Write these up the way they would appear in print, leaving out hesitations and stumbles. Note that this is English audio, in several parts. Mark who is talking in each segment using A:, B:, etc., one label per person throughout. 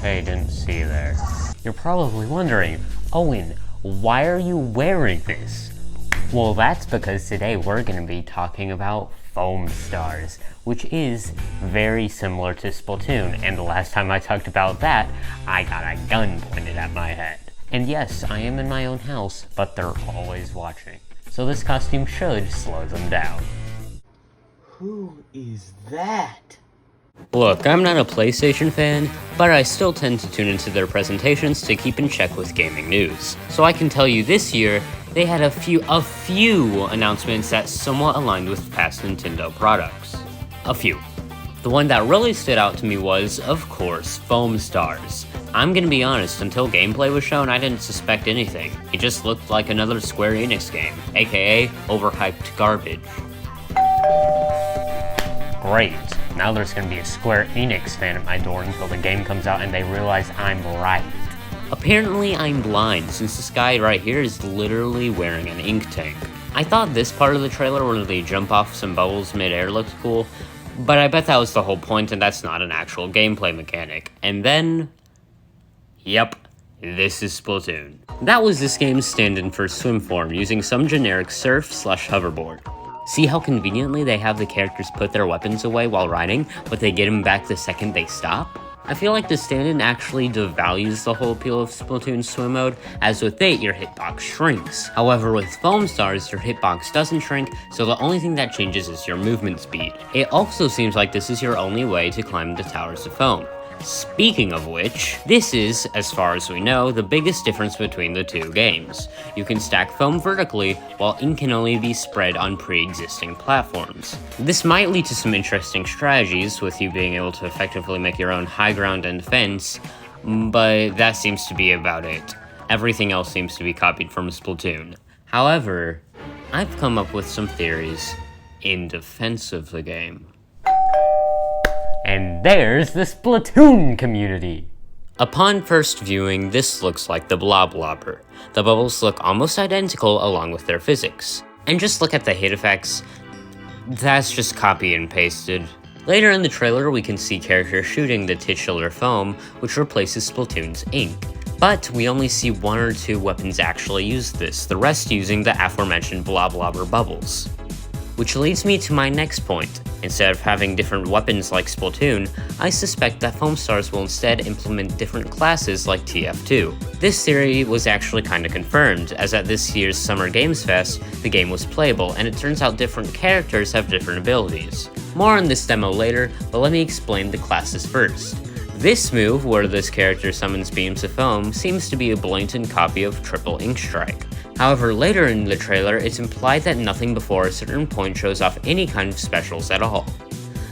A: Okay, didn't see there. You're probably wondering, Owen, why are you wearing this? Well, that's because today we're going to be talking about Foamstars, which is very similar to Splatoon, and the last time I talked about that, I got a gun pointed at my head. And yes, I am in my own house, but they're always watching. So this costume should slow them down.
B: Who is that?
C: Look, I'm not a PlayStation fan, but I still tend to tune into their presentations to keep in check with gaming news. So I can tell you this year, they had a few announcements that somewhat aligned with past Nintendo products. A few. The one that really stood out to me was, of course, Foamstars. I'm gonna be honest, until gameplay was shown, I didn't suspect anything. It just looked like another Square Enix game, aka overhyped garbage.
A: Great. Now there's gonna be a Square Enix fan at my door until the game comes out and they realize I'm right.
C: Apparently I'm blind, since this guy right here is literally wearing an ink tank. I thought this part of the trailer where they jump off some bubbles mid-air looked cool, but I bet that was the whole point and that's not an actual gameplay mechanic. And then... yep, this is Splatoon. That was this game's stand-in for swim form, using some generic surf/hoverboard. See how conveniently they have the characters put their weapons away while riding, but they get them back the second they stop? I feel like the stand-in actually devalues the whole appeal of Splatoon's swim mode, as with it, your hitbox shrinks. However, with Foamstars, your hitbox doesn't shrink, so the only thing that changes is your movement speed. It also seems like this is your only way to climb the Towers of Foam. Speaking of which, this is, as far as we know, the biggest difference between the two games. You can stack foam vertically, while ink can only be spread on pre-existing platforms. This might lead to some interesting strategies, with you being able to effectively make your own high ground and defense, but that seems to be about it. Everything else seems to be copied from Splatoon. However, I've come up with some theories in defense of the game.
A: And there's the Splatoon community!
C: Upon first viewing, this looks like the Blob Blobber. The bubbles look almost identical along with their physics. And just look at the hit effects, that's just copy and pasted. Later in the trailer, we can see characters shooting the titular foam, which replaces Splatoon's ink. But we only see one or two weapons actually use this, the rest using the aforementioned Blob Blobber bubbles. Which leads me to my next point. Instead of having different weapons like Splatoon, I suspect that Foamstars will instead implement different classes like TF2. This theory was actually kinda confirmed, as at this year's Summer Games Fest, the game was playable, and it turns out different characters have different abilities. More on this demo later, but let me explain the classes first. This move, where this character summons beams of foam, seems to be a blatant copy of Triple Ink Strike. However, later in the trailer, it's implied that nothing before a certain point shows off any kind of specials at all.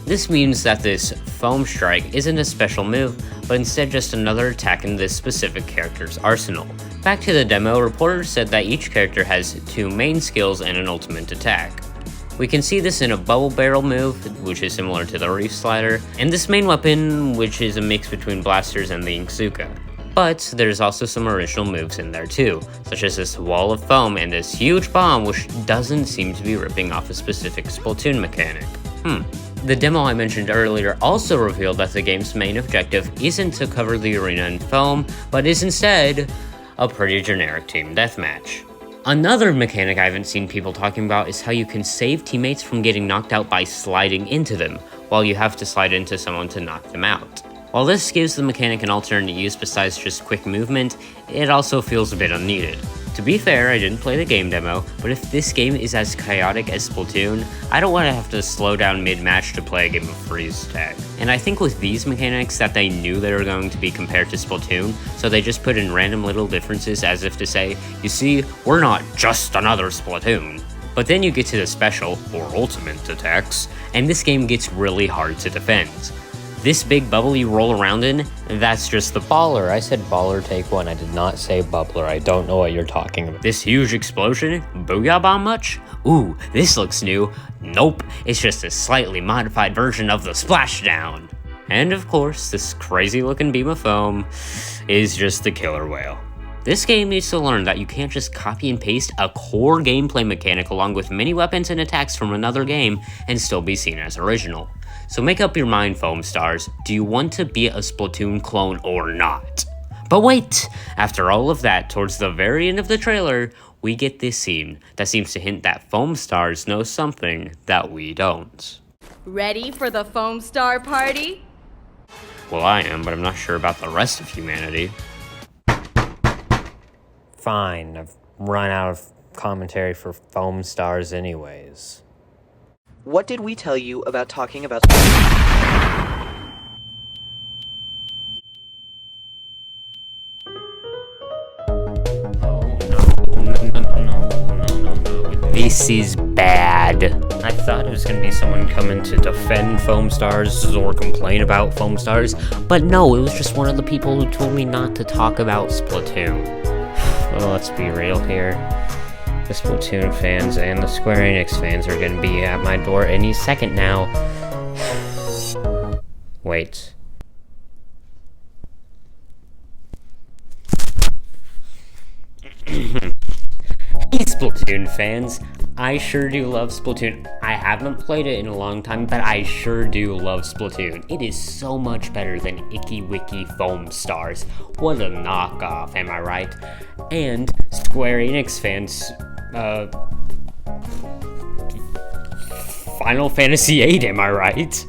C: This means that this Foam Strike isn't a special move, but instead just another attack in this specific character's arsenal. Back to the demo, reporters said that each character has two main skills and an ultimate attack. We can see this in a Bubble Barrel move, which is similar to the Reef Slider, and this main weapon, which is a mix between blasters and the Inkzooka. But there's also some original moves in there too, such as this Wall of Foam and this huge bomb, which doesn't seem to be ripping off a specific Splatoon mechanic. The demo I mentioned earlier also revealed that the game's main objective isn't to cover the arena in foam, but is instead a pretty generic team deathmatch. Another mechanic I haven't seen people talking about is how you can save teammates from getting knocked out by sliding into them, while you have to slide into someone to knock them out. While this gives the mechanic an alternate use besides just quick movement, it also feels a bit unneeded. To be fair, I didn't play the game demo, but if this game is as chaotic as Splatoon, I don't want to have to slow down mid-match to play a game of freeze tag. And I think with these mechanics that they knew they were going to be compared to Splatoon, so they just put in random little differences as if to say, you see, we're not just another Splatoon. But then you get to the special, or ultimate attacks, and this game gets really hard to defend. This big bubble you roll around in, that's just the
A: baller. I said baller, take one. I did not say bubbler. I don't know what you're talking about.
C: This huge explosion? Booyah bomb much? Ooh, this looks new. Nope, it's just a slightly modified version of the splashdown. And of course, this crazy looking beam of foam is just the killer whale. This game needs to learn that you can't just copy and paste a core gameplay mechanic along with many weapons and attacks from another game and still be seen as original. So make up your mind, Foamstars. Do you want to be a Splatoon clone or not? But wait! After all of that, towards the very end of the trailer, we get this scene that seems to hint that Foamstars know something that we don't.
D: Ready for the Foamstar party?
C: Well, I am, but I'm not sure about the rest of humanity.
A: Fine, I've run out of commentary for Foamstars anyways.
E: What did we tell you about talking about...
C: This is bad. I thought it was gonna be someone coming to defend Foamstars or complain about Foamstars, but no, it was just one of the people who told me not to talk about Splatoon. Well, let's be real here. The Splatoon fans and the Square Enix fans are gonna be at my door any second now. Wait. Hey Splatoon fans, I sure do love Splatoon. I haven't played it in a long time, but I sure do love Splatoon. It is so much better than Icky Wicky Foamstars. What a knockoff, am I right? And Square Enix fans, Final Fantasy VIII, am I right?